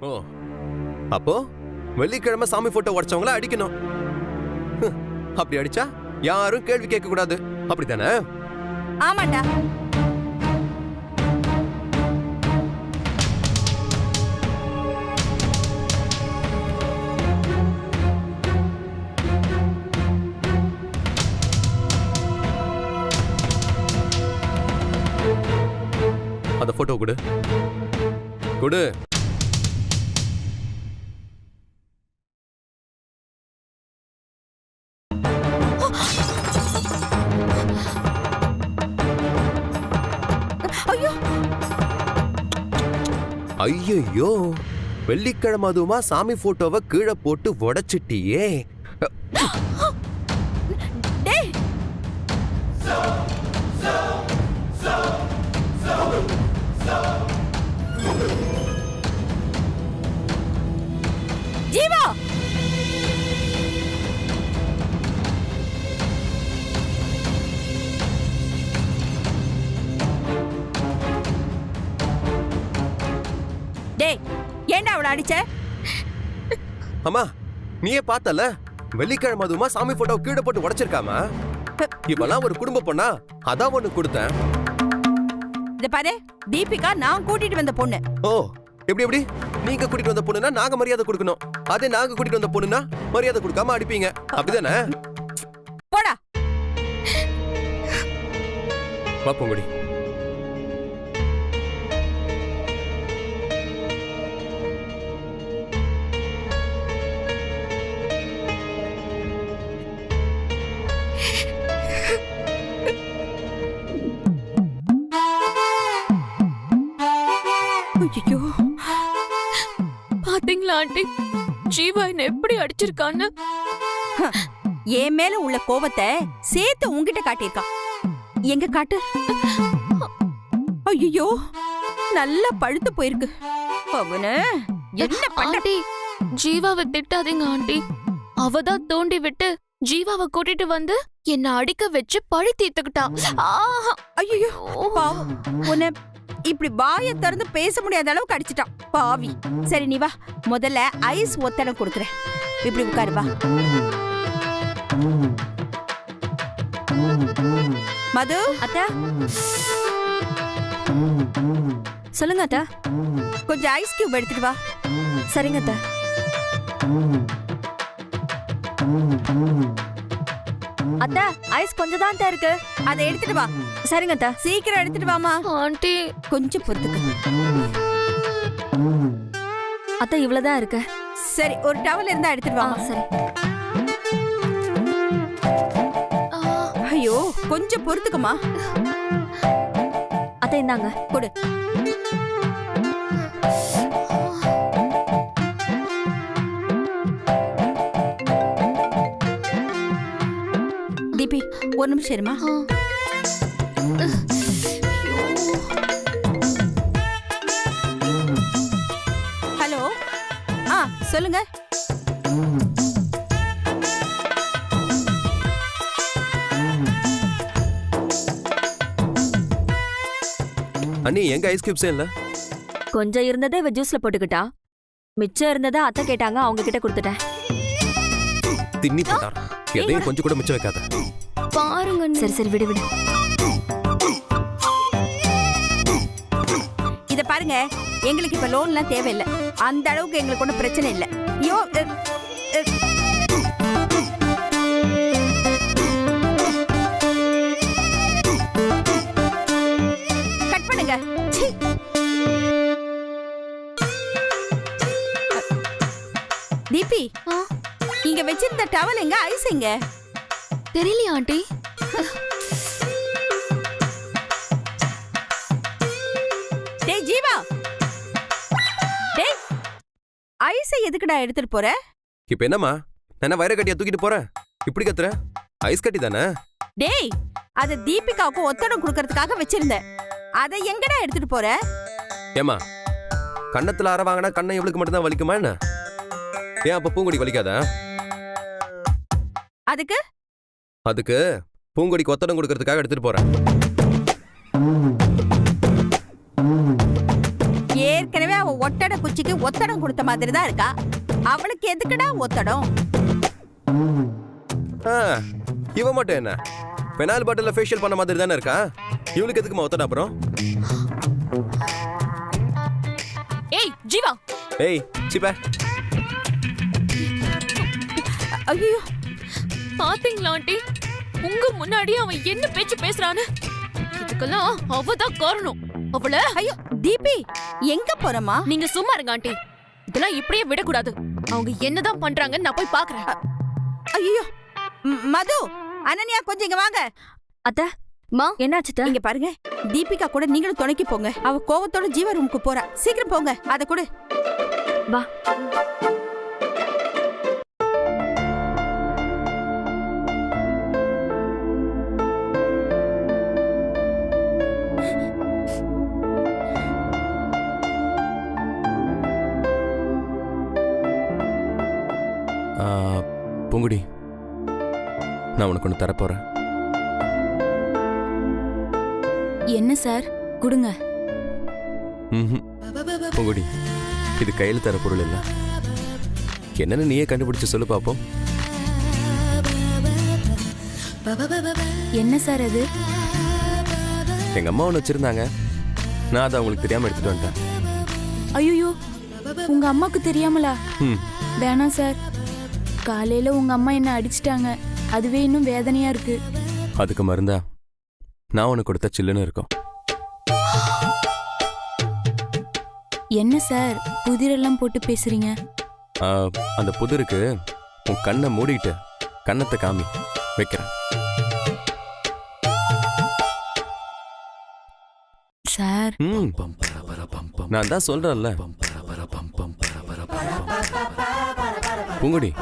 ஓ, அப்போ வெள்ளிக்கிழமை சாமி போட்டோ உடைச்சவங்கள அடிக்கணும். அப்படி அடிச்சா யாரும் கேள்வி கேட்க கூடாது, அப்படித்தானே? ஆமாண்டா. அந்த போட்டோ கொடு கொடு. ஐயோ, வெள்ளிக்கிழமை அதுமா சாமி போட்டோவை கீழே போட்டு உடைச்சிட்டியே. ஜீவா, டேய், ஏன்டா அவளை அடிச்ச? அம்மா, நீயே பார்த்தல, வெள்ளிக்கிழமை அதுமா சாமி போட்டோ கீழே போட்டு உடைச்சிருக்காமா. இப்பெல்லாம் ஒரு குடும்ப பொண்ணா, அதான் ஒண்ணு கொடுத்தேன். இத பாரு, தீபிகா நான் கூட்டிட்டு வந்த பொண்ணு. ஓ, எப்படி நீங்க கூட்டிட்டு வந்த பொண்ணுனா நாங்க மரியாதை கொடுக்கணும், அதே நாங்க கூட்டிட்டு வந்த பொண்ணுனா மரியாதை கொடுக்காம அடிப்பீங்க, அப்படிதானே? போடா. வா பூங்கொடி. ஐயோ, பாத்தீங்களா ஆண்டி, ஜீவா என்ன எப்படி அடிச்சிருக்கான்னு? என் மேல உள்ள கோபத்தை சேர்த்து உன்கிட்ட காட்டியிருக்கான். எங்க காட்டு. ஐயோ, நல்லா பழுத்து போயிருக்கு. அவனு என்ன பண்ண? ஆண்டி, ஜீவாவை திட்டாதீங்க ஆண்டி. அவதான் தோண்டி விட்டு ஜீவாவை கூட்டிட்டு வந்து என்ன அடிக்க வச்சு பழி தீர்த்துக்கிட்டா. ஐயோ, பாவம். உன்னை இப்படி வாயை திறந்து பேச முடியாத அளவுக்கு அடிச்சிட்டான், பாவி. சரி, நீ வா, முதல்ல ஐஸ் ஒத்தடம் கொடுக்குறேன். இப்படி உட்காரு, வா. மது, அத்தா. சொல்லுங்க அத்தா. கொஞ்சம் ஐஸ் கியூப் எடுத்துட்டு வா. சரிங்க அத்தா. அத்தா, ஐஸ் கொஞ்சம் தான் இருக்கு, அதை எடுத்துட்டு வா. சரிங்க அத்தா. சீக்கிரம் எடுத்துட்டு வாமா. ஆண்டி, கொஞ்சம் பொறுத்துக்க. அத்தா இவ்வளவுதான் இருக்கு. சரி, ஒரு டவல் இருந்தா எடுத்துட்டு வாமா. சரி. ஐயோ, கொஞ்சம் பொறுத்துக்கமா. அத்தை இந்தாங்க, கொடு. தீபி, ஒரு நிமிஷம் இருமா. ஹலோ, சொல்லுங்க. அண்ணி, எங்க ஐஸ் கியூப்ஸே இல்ல? கொஞ்சம் இருந்ததை இவ ஜூஸ்ல போட்டுக்கிட்டா, மிச்சம் இருந்ததை அத்தை கேட்டாங்க, அவங்க கிட்ட கொடுத்துட்டேன். தின்னி போட்டார், எதையும் கொஞ்சம் கூட மிச்சம் வைக்காத. பாருங்க. சரி சரி, விடு விடு. இத பாருங்க, எங்களுக்கு இப்ப லோன்லாம் தேவையில்லை. அந்த அளவுக்கு எங்களுக்கு ஒன்றும் பிரச்சனை இல்லை. ஐயோ, கட் பண்ணுங்க. தீபி, இங்க வச்சிருந்த டவல் எங்க, ஐஸ் எங்க? தெரியலையா ஆண்டி? டேய் ஜீவா, டேய், ஐஸை எதுக்குடா எடுத்துட்டு போற? இப்ப என்னம்மா, என்ன வயிறு கட்டியா தூக்கிட்டு போறேன்? இப்படி கத்துற? ஐஸ் கட்டி தானே? டேய், அத தீபிகாவுக்கு ஒத்தடம் குடுக்கறதுக்காக வச்சிருந்தேன். அதை எங்கடா எடுத்துட்டு போற? ஏமா, கண்ணத்துல அற வாங்கினா கண்ணை இவளுக்கு மட்டும்தான் வலிக்குமா என்ன? ஏன் அப்ப பூங்கொடி வலிக்காதா? அதுக்கு அதுக்கு பூங்கொடிக்கு ஒத்தடம் கொடுக்கறதுக்காக எடுத்துட்டு போறேன். ஏற்கனவே அவ ஒட்டட குச்சிக்கு ஒத்தடம் கொடுத்த மாதிரி தான் இருக்கா. அவளுக்கு எதுக்குடா ஒத்தடம்? ஆ, இவ மட்டும் என்ன பெனால் பாட்டில ஃபேஷியல் பண்ண மாதிரி தானே இருக்கா? இவளுக்கு எதுக்குமா ஒத்தடம் அப்புறம்? ஏய் ஜீவா, ஏய் சிப்ப, ஐயோ பாத்தீங்களா ஆண்டி? உங்க முன்னாடி அவன் என்ன பேச்சு பேசுறான்னு. இதுக்கெல்லாம் அவதான் காரணம். அவள ஐயோ தீபி, எங்க போறமா? நீங்க சும்மா இருங்க ஆண்டி. இதெல்லாம் இப்படியே விடக்கூடாது. அவங்க என்னதான் பண்றாங்கன்னு நான் போய் பாக்குறேன். ஐயோ மது, அனன்யா கொஞ்சம் இங்க வாங்க. அத்த மா என்னாச்சு? இங்க பாருங்க, தீபிகா கூட நீங்களும் துணைக்கு போங்க. அவ கோவத்தோட ஜீவா ரூமுக்கு போறா. சீக்கிரம் போங்க. அத கூட வா. பூங்குடி, நான் உனக்கு ஒன்று தரப்போறேன். என்ன சார்? கொடுங்க. பூங்குடி, இது கையில் தர பொருள் இல்லை. என்னன்னு நீயே கண்டுபிடிச்சு சொல்லு பாப்போம். என்ன சார் அது? எங்க அம்மா ஒன்று வச்சிருந்தாங்க, நான் அதை அவங்களுக்கு தெரியாம எடுத்துட்டு வந்துட்டேன். ஐயோ, உங்க அம்மாக்கு தெரியாமலா? ம், வேணாம் சார். காலையில உங்க அம்மா என்ன அடிச்சிட்டாங்க. அதுவே இன்னும் வேதனையா இருக்கு. அதுக்கு மருந்தா நான் உனக்கு கொடுத்த சில்லுன்னு இருக்கும். என்ன சார் புதிரெல்லாம் போட்டு பேசுறீங்க? அந்த புதிருக்கு உன் கண்ணை மூடிட்டு கண்ணத்தை காமி வைக்கிறேன். சார் நான் தான் சொல்றேன்ல பூங்குடி,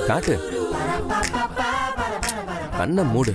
காட்டு, கண்ணை மூடு.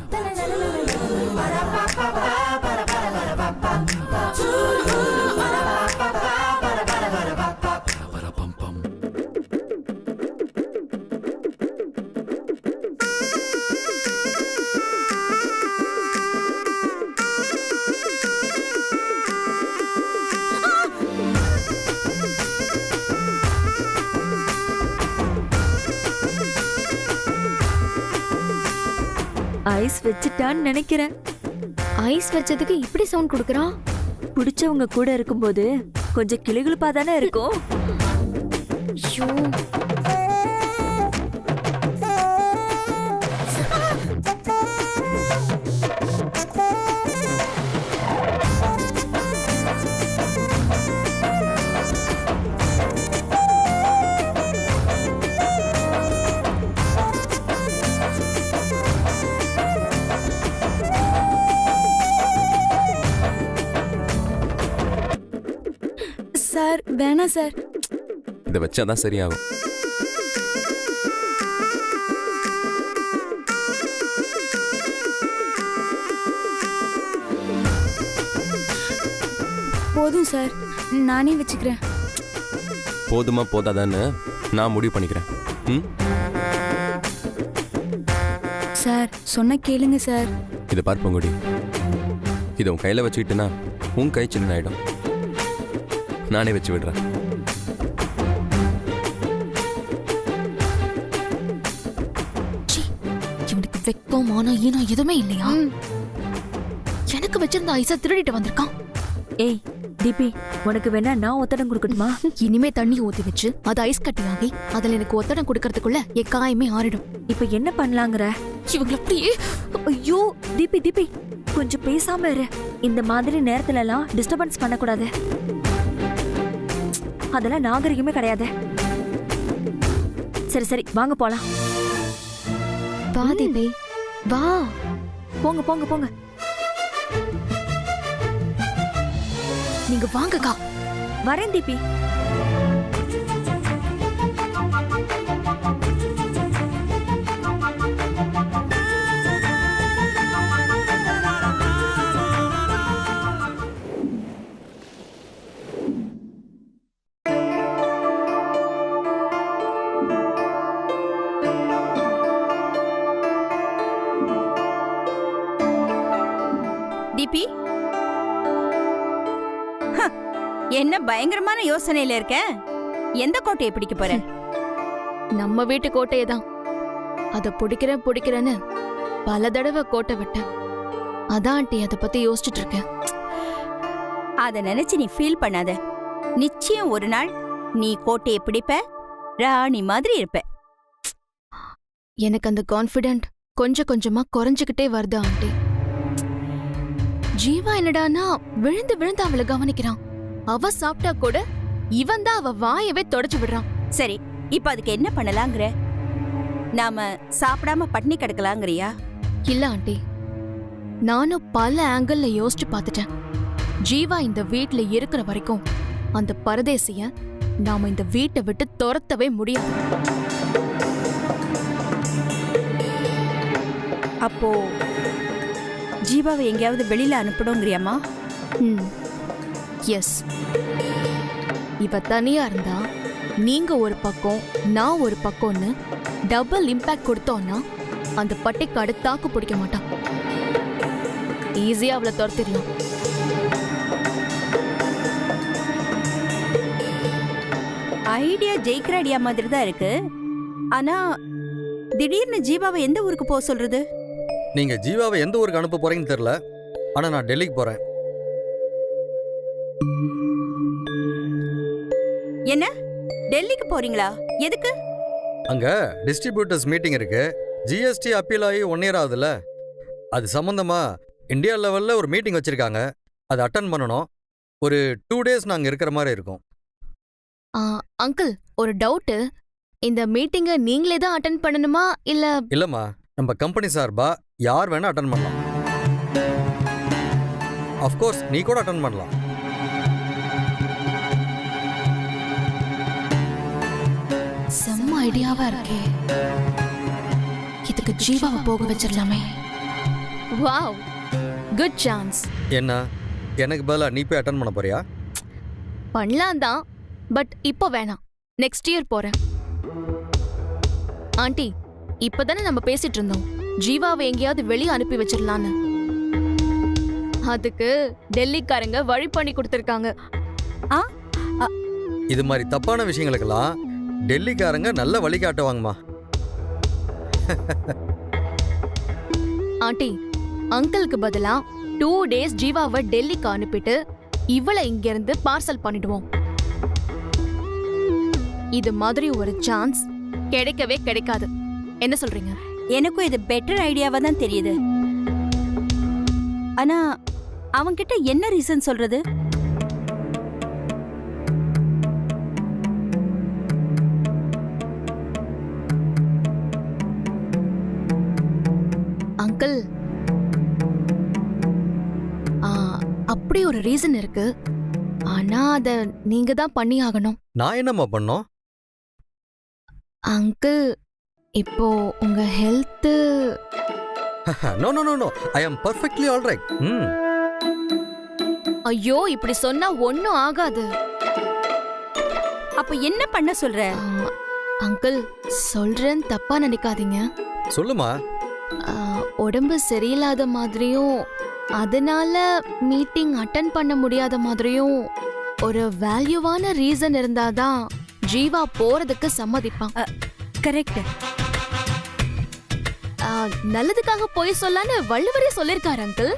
ஐஸ் வச்சுட்டான்னு நினைக்கிறேன். ஐஸ் வச்சதுக்கு இப்படி சவுண்ட் கொடுக்கறான். பிடிச்சவங்க கூட இருக்கும்போது கொஞ்சம் கிளுகிளுப்பா தானே இருக்கும். ஐயோ, சார் வேணாம் சார். இதை வச்சாதான் சரியாகும். போதும் சார், நானே வச்சுக்கிறேன். போதுமா போதாதான்னு நான் முடிவு பண்ணிக்கிறேன். ம், சார் சொன்ன கேளுங்க சார். இதை பார் பூங்குடி, இதை உன் கையில வச்சுக்கிட்டேன்னா உன் கை சின்ன ஆயிடும். நானே வச்சு விடுறேன். இவனுக்கு வெக்கம் மானம் ஈனம் எதுவுமே இல்லையா? எனக்கு வச்சிருந்த ஐஸை திருடிட்டு வந்திருக்கான். ஏய் தீபி, உனக்கு வேணா நான் ஒத்தடம் கொடுக்கட்டுமா? இனிமே தண்ணி ஊத்தி வச்சு அது ஐஸ் கட்டியாகி அதுல எனக்கு ஒத்தடம் கொடுக்கறதுக்குள்ள என் காயமே ஆறிடும். இப்ப என்ன பண்ணலாங்கற? இவங்களை அப்படியே. ஐயோ தீபி தீபி, கொஞ்சம் பேசாம இரு. இந்த மாதிரி நேரத்துல எல்லாம் டிஸ்டர்பன்ஸ் பண்ணக்கூடாது. அதெல்லாம் நாகரிகமே கிடையாது. சரி சரி வாங்க போலாம். வா தீபி வா. போங்க போங்க போங்க. நீங்க வாங்கக்கா. வரேன் தீபி. தீபி, என்ன பயங்கரமான யோசனையில இருக்க? எந்த கோட்டையை பிடிக்க போற? நம்ம வீட்டு கோட்டையை தான். அத பிடிக்கிறேன்னு பல தடவை கோட்டை விட்டேன். அதான் ஆண்டி அதை பத்தி யோசிச்சுட்டு இருக்கேன். அத நினைச்சு நீ ஃபீல் பண்ணாத. நிச்சயம் ஒரு நாள் நீ கோட்டையை பிடிப்ப, ராணி மாதிரி இருப்ப. எனக்கு அந்த கான்ஃபிடென்ட் கொஞ்சம் கொஞ்சமா குறைஞ்சுக்கிட்டே வருது ஆண்டி. ஜீவா என்னடானா விழுந்து விழுந்து அவளை கவனிக்கிறான். அவ சாப்பிட்டா கூட இவன் தான் அவ வாயவே தொடச்சு விடுறான். சரி, இப்ப அதுக்கு என்ன பண்ணலாங்கிற? நாம சாப்பிடாம பட்னி கிடக்கலாங்கிறியா? இல்ல ஆண்டி, நானும் பல ஆங்கிள் யோசிச்சு பார்த்துட்டேன். ஜீவா இந்த வீட்ல இருக்கிற வரைக்கும் அந்த பரதேசிய நாம இந்த வீட்டை விட்டு துரத்தவே முடியாது. அப்போ ஜீவாவை எங்கேயாவது வெளியில அனுப்பணுங்கிறியாமா? எஸ். இவ தனியா இருந்தா நீங்க ஒரு பக்கம் நான் ஒரு பக்கம்னு டபுள் இம்பாக்ட் கொடுத்தோம்னா அந்த பட்டிக்காடு தாக்கு பிடிக்க மாட்டான். ஈஸியா அவளை துரத்திடலாம். ஐடியா ஜெயிக்கிற ஐடியா மாதிரி தான் இருக்கு. ஆனா திடீர்னு ஜீவாவை எந்த ஊருக்கு போக சொல்றது? நீங்க ஜீவாவை எந்த ஊருக்கு அனுப்ப போறீங்கன்னு தெரியல. ஆனா நான் டெல்லிக்கு போறேன். என்ன, டெல்லிக்கு போறீங்களா? எதுக்கு? அங்க டிஸ்ட்ரிபியூட்டர்ஸ் மீட்டிங் இருக்கு. ஜிஎஸ்டி அப்பீல் ஆகி 1 year ஆகுதுல்ல, அது சம்பந்தமா இந்தியா லெவல்ல ஒரு மீட்டிங் வச்சிருக்காங்க. அதை அட்டன் பண்ணணும். ஒரு 2 days நாங்க இருக்கிற மாதிரி இருக்கும். அங்கிள், ஒரு டவுட். இந்த மீட்டிங்கை நீங்களே தான் அட்டென்ட் பண்ணணுமா இல்ல? இல்லம்மா, நம்ம கம்பெனி சார்பா யார் வேணா அட்டன் பண்ணலாம். அஃப்கோர்ஸ் நீ கூட அட்டன் பண்ணலாம். செம்ம ஐடியாவா இருக்கே. இதுக்கு ஜீவாவை போக வச்சிடலாமே. Wow, good chance. என்ன, எனக்கு பதிலா நீ போய் அட்டன் பண்ண போறியா? பண்ணலாம் தான், பட் இப்போ வேணாம். நெக்ஸ்ட் இயர் போறேன். ஆண்டி, இப்பதானே நம்ம பேசிட்டு இருந்தோம் ஜீவாவை எங்கேயாவது வெளியே அனுப்பி வச்சிடலான்னு. அதுக்கு டெல்லிக்காரங்க வழி பண்ணி கொடுத்திருக்காங்க. இது மாதிரி தப்பான விஷயங்களுக்கெல்லாம் டெல்லிக்காரங்க நல்ல வழிகாட்டுவாங்கம்மா. ஆண்டி, அங்கிளுக்கு பதிலா 2 days ஜீவாவை டெல்லிக்கு அனுப்பிட்டு இவளை இங்க இருந்து பார்சல் பண்ணிடுவோம். இது மாதிரி ஒரு சான்ஸ் கிடைக்கவே கிடைக்காது. என்ன சொல்றீங்க? எனக்கும் இது பெட்டர் ஐடியாவா தான் தெரியுது. ஆனா அவன்கிட்ட என்ன ரீசன் சொல்றது? அங்கிள், அப்படி ஒரு ரீசன் இருக்கு. ஆனா அத நீங்க தான் பண்ணி ஆகணும். நான் என்னம்மா பண்ணோம்? அங்கிள், இப்போ உங்க health... no no no no, I am perfectly all right. ஐயோ, இப்படி சொன்னா ஒன்னும் ஆகாது. அப்ப என்ன பண்ண சொல்ற? அங்கிள், சொல்றேன் தப்பா நினைக்காதீங்க. சொல்லுமா. உடம்பு சரியில்லாத மாதிரியும் அதனால மீட்டிங் அட்டன் பண்ண முடியாத மாதிரியும் ஒரு வேல்யூவான ரீசன் இருந்தாதான் ஜீவா போறதுக்கு சம்மதிப்பான். கரெக்ட். நல்லதுக்காக போய் சொல்லான்னு வள்ளுவரே சொல்லிருக்காரு அங்கிள்.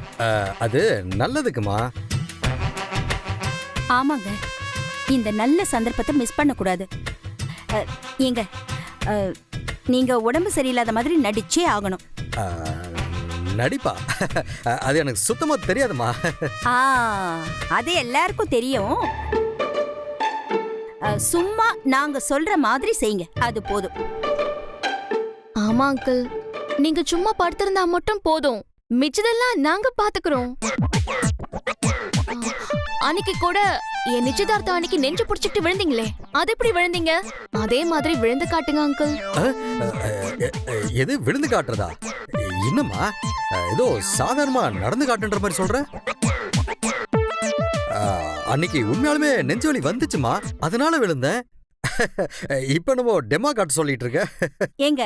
அது நல்லதுக்குமா. ஆமாங்க, இந்த நல்ல சந்தர்ப்பத்தை மிஸ் பண்ண கூடாது. ஏங்க, நீங்க உடம்பு சரியில்லாத மாதிரி நடிச்சே ஆகணும். நடிப்பா? அது எனக்கு சுத்தமா தெரியாதுமா. அது எல்லாருக்கும் தெரியும். சும்மா நாங்க சொல்ற மாதிரி செய்யுங்க, அது போதும். ஆமா அங்கிள், நீங்க சும்மா படுத்திருந்தா மட்டும் போதும், மிச்சதெல்லாம் நாங்க பாத்துக்கிறோம். அன்னைக்கு கூட என் நிச்சயதார்த்தம் அன்னைக்கு நெஞ்சு புடிச்சிட்டு விழுந்தீங்களே, அது எப்படி விழுந்தீங்க? அதே மாதிரி விழுந்து காட்டுங்க அங்கிள். எது விழுந்து காட்டுறதா? என்னம்மா, ஏதோ சாதாரணமா நடந்து காட்டுன்ற மாதிரி சொல்ற? அன்னைக்கு உண்மையாலுமே நெஞ்சு வலி வந்துச்சுமா, அதனால விழுந்தேன். இப்ப நம்ம டெமோ காட்ட சொல்லிட்டு இருக்க. ஏங்க,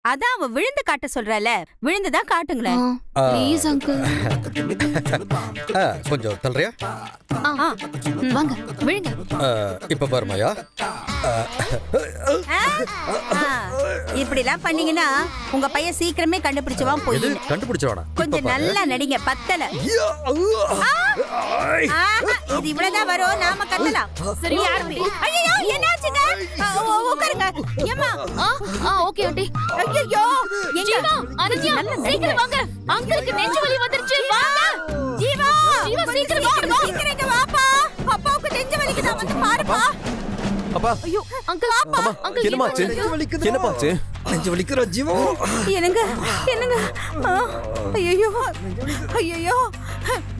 அதான் அவ விழுந்து காட்ட சொல்றல, விழுந்துதான் காட்டுங்களேன். Please uncle. கொஞ்சம் தள்ளுறியா? வாங்க விழுங்க. இப்ப பாருமாயா. இப்படி எல்லாம் பண்ணீங்கன்னா உங்க பையன் சீக்கிரமே கண்டுபிடிச்சுவான் எது போய். கண்டுபிடிச்சவானா? கொஞ்சம் நல்லா நடிங்க, பத்தல. இது இவ்வளவுதான் வரும், நாம கட்டலாம். சரி யாருமே. ஐயோ என்னாச்சுங்க? உட்காருங்க. ஏமா? Okay aunty. ஐயோ ஜீவா, அனுஜியா, சீக்கிரம் வாங்க. அங்கிளுக்கு நெஞ்சு வலி வந்துருச்சு. வாங்க. ஜீவா, ஜீவா சீக்கிரம் வாங்க. சீக்கிரம் இங்க வாப்பா. அப்பாவுக்கு நெஞ்சு வலிக்குதா, வந்து பாருப்பா. அப்பா ஐயோ அங்கிள். அம்மா அங்கிள் என்னமாச்சு? என்னப்பாச்சு? நெஞ்சு வலிக்கிற ஜீவா. என்னங்க என்னங்க? ஐயோ ஐயோ,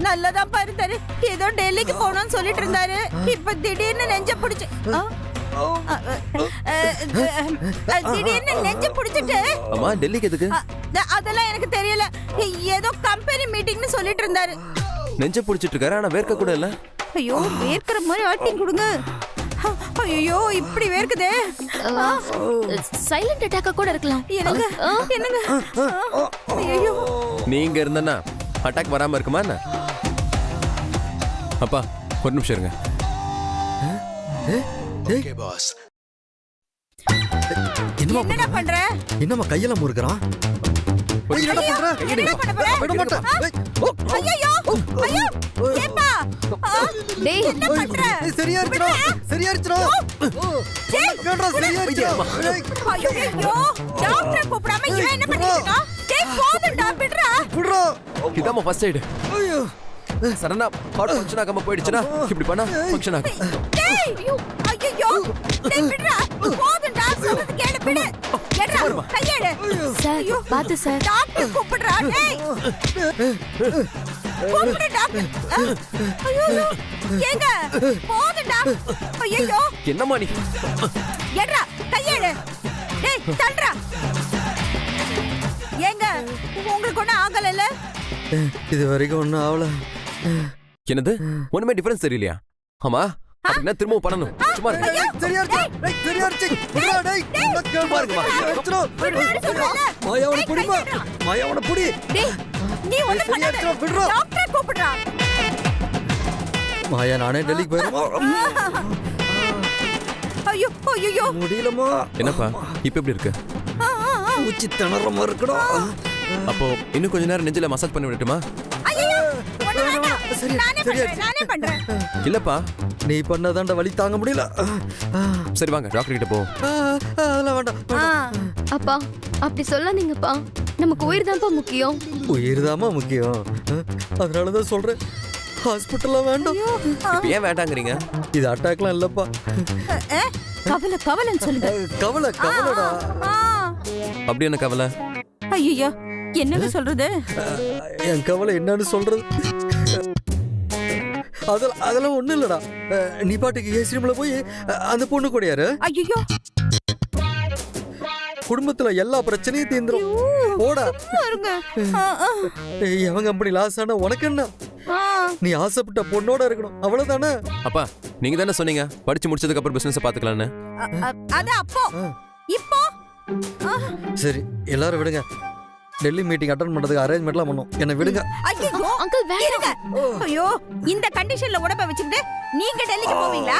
நல்லதான் பாருந்தாரு. ஏதோ டெல்லிக்கு போகணும்னு சொல்லிட்டு இருந்தாரு. இப்ப திடீர்னு நெஞ்ச பிடிச்சு திடீர்னு நெஞ்ச பிடிச்சிட்டு. அம்மா டெல்லிக்கு எதுக்கு? அதெல்லாம் எனக்கு தெரியல. ஏதோ கம்பெனி மீட்டிங்னு சொல்லிட்டு இருந்தாரு. நெஞ்ச புடிச்சிட்டு இருக்காரு, ஆனா வேர்க்க கூட இல்ல. ஐயோ வேர்க்கிற மாதிரி ஆட்டிங் கொடுங்க. ஐயோ இப்படி வேர்க்குதே. சைலண்ட் அட்டாக்கா கூட இருக்கலாம். என்னங்க என்னங்க? ஐயோ நீங்க இருந்தனா அட்டாக் வராம இருக்குமா என்ன? அப்பா ஒரு நிமிஷம் இருங்க. என்னடா பண்ற? என்னம்மா கையெல்லாம் முறுக்குறான்? என்னடா பண்ற? என்ன பண்ண போற? விட மாட்டேன். ஐயோ ஐயோ ஏப்பா, டேய் என்ன பண்ற? சரியா இருக்குடா. சரியா இருக்குடா. கேட்றா சரியா இருக்குடா. ஐயோ டாக்டர் கூப்பிடாம இவன் என்ன பண்ணிட்டு இருக்கான்? டேய் போதும்டா, விடுடா. விடுறா. இதாம்மா ஃபர்ஸ்ட் எய்ட். ஐயோ. சடனா ஹார்ட் ஃபங்க்ஷன் ஆகாம போயிடுச்சுனா இப்படி பண்ணா ஃபங்க்ஷன் ஆகும். டேய் ஐயோ டேய் விடுடா. போதும்டா, சொல்றது கேளு, விடு. ஏடா கையெடு. சார் பாத்து சார். டாக்டர் கூப்பிடுறா. டேய் கூப்பிடு டாக்டர். ஐயோ ஏங்க போதும்டா. ஐயோ என்னம்மா நீ? ஏடா கையெடு. டேய் தள்ளுடா. ஏங்க உங்களுக்கு ஒன்றும் ஆகலைல்ல? இது வரைக்கும் ஒன்றும் ஆகல. என்னது ஒண்ணுமே டிஃபரன்ஸ் தெரியலையா? ஆமா அப்படின்னா திரும்ப பண்ணணும். சும்மா இருங்க. சரியா இருக்கு. டேய் சரியா இருக்கு. விடுடா டேய். உனக்கு பாருங்க. மாயாவோட புடிமா. மாயாவோட புடி. டேய் நீ ஒண்ணு பண்ணாத. விடுடா. டாக்டர் கூப்பிடுறா. மாயா நானே டெல்லிக்கு போயிடுறோம். ஐயோ ஐயோ முடியலமா. என்னப்பா இப்ப எப்படி இருக்கு? உச்சி திணற மாதிரி இருக்குடா. அப்போ இன்னும் கொஞ்ச நேரம் நெஞ்சில மசாஜ் பண்ணி விடட்டுமா? ஐயோ ஒண்ணு வேண்டாம். சரி, நானே சரியா பண்றேன், நானே பண்றேன். இல்லப்பா நீ பண்ணதாண்ட வலி தாங்க முடியல. சரி வாங்க டாக்டர் கிட்ட போ. அதெல்லாம் வேண்டாம். அப்பா அப்படி சொல்லாதீங்கப்பா. நமக்கு உயிர் தான்ப்பா முக்கியம். உயிர்தாம்மா முக்கியம். அதனாலதான் சொல்றேன், ஹாஸ்பிட்டல்ல வேண்டாம். இப்ப ஏன் வேண்டாங்கறீங்க? இது அட்டாக்லாம் இல்லப்பா. கவலை கவலைன்னு சொல்லுங்க. கவலை கவலைடா. அப்படி என்ன கவலை? ஐயோ என்னங்க சொல்றது? என் கவலை என்னன்னு சொல்றது? அதெல்லாம் ஒண்ணும் இல்லடா. நீ பாட்டுக்கு ஏசி ரூம்ல போய் அந்த பொண்ணு கூட யாரு? ஐயோ குடும்பத்துல எல்லா பிரச்சனையும் தீந்துரும். போடா. பாருங்க. எவன் கம்பெனி லாஸ் ஆனா உனக்கு என்ன? நீ ஆசைப்பட்ட பொண்ணோட இருக்கணும், அவ்வளவுதானே? அப்பா நீங்க தானே சொன்னீங்க படிச்சு முடிச்சதுக்கு அப்புறம் பிசினஸ் பாத்துக்கலாம்னு. அது அப்போ. இப்போ சரி எல்லாரும் விடுங்க. டெல்லி மீட்டிங் அட்டெண்ட் பண்றதுக்கு அரேஞ்ச்மெண்ட்லாம் பண்ணோம். என்ன விடுங்க. ஐயோ அங்கிள் இருங்க. ஐயோ இந்த கண்டிஷன்ல உடம்ப வச்சுக்கிட்டு நீங்க டெல்லிக்கு போவீங்களா?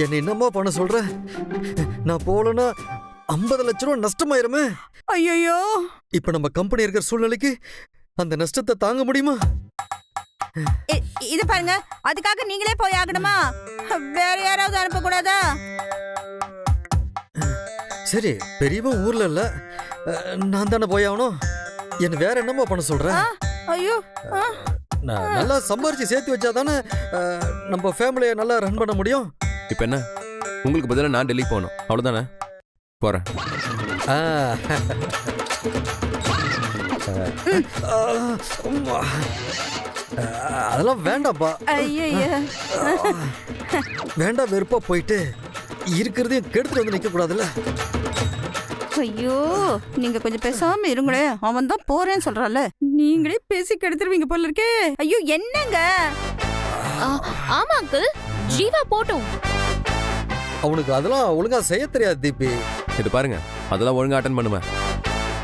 என்ன என்னம்மா பண்ண சொல்ற? நான் போலன்னா 50 லட்சம் ரூபாய் நஷ்டமாயிருமே. ஐயோ இப்ப நம்ம கம்பெனி இருக்கிற சூழ்நிலைக்கு அந்த நஷ்டத்தை தாங்க முடியுமா? இது பாருங்க, அதுக்காக நீங்களே போய் ஆகணுமா? வேற யாராவது அனுப்ப கூடாதா? சரி பெரியவன் ஊர்ல இல்ல, நான் தானே போய் ஆகணும். என்ன வேற என்னம்மா பண்ண சொல்ற? ஐயோ நான் நல்லா சம்பாரிச்சு சேர்த்து வச்சா தானே நம்ம ஃபேமிலியை நல்லா ரன் பண்ண முடியும். இப்ப என்ன உங்களுக்கு பதிலா நான் டெல்லிக்கு போகணும் அவ்வளவுதானே? போறேன். அதெல்லாம் வேண்டாம்ப்பா. ஐயோ வேண்டாம், வெறுப்பா போயிட்டு இருக்கிறதையும் கெடுத்துட்டு வந்து நிக்க கூடாதுல்ல. ஐயோ நீங்க கொஞ்சம் பேசாம இருங்களே. அவன் தான் போறேன்னு சொல்றான்ல, நீங்களே பேசி கெடுத்துருவீங்க போல இருக்கே. ஐயோ என்னங்க? ஆமா அங்கிள், ஜீவா போட்டும். அவனுக்கு அதெல்லாம் ஒழுங்கா செய்ய தெரியாது தீபி. இது பாருங்க, அதெல்லாம் ஒழுங்கா அட்டன் பண்ணுவேன்.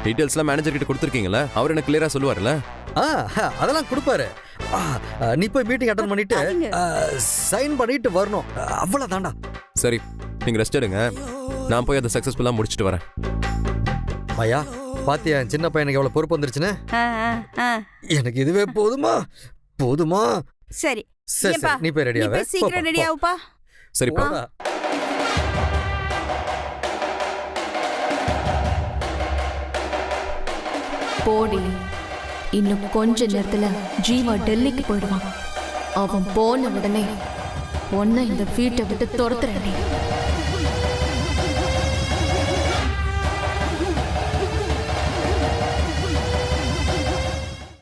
டீடைல்ஸ்லாம் மேனேஜர் கிட்ட கொடுத்துருக்கீங்களா? அவர் எனக்கு கிளியரா சொல்லுவார்ல. அதெல்லாம் கொடுப்பாரு. நீ போய் மீட்டிங் அட்டன் பண்ணிட்டு சரிங்க. சைன் பண்ணிட்டு வரணும். அவ்வளவுதான்டா. சரி, நீங்க ரெஸ்ட் எடுங்க. நான் போய் அதை சக்சஸ்ஃபுல்லா முடிச்சிட்டு வரேன். மாயா, பாத்தியா என் சின்ன பையனுக்கு எவ்வளவு பொறுப்பு வந்துருச்சுன்னு? ஆ, ஆ, ஆ. எனக்கு இதுவே போதுமா? போதுமா? சரி சரி ஏன்பா, சரி, நீ போய் நீ ரெடியாவே. போய் சீக்கிரம் ரெடி ஆகுப்பா. சரிப்பா. போடி, இன்னும் கொஞ்ச நேரத்துல ஜீவா டெல்லிக்கு போயிடுவான். அவன் போன உடனே உன்னை இந்த வீட்டை விட்டு துரத்துறேன்.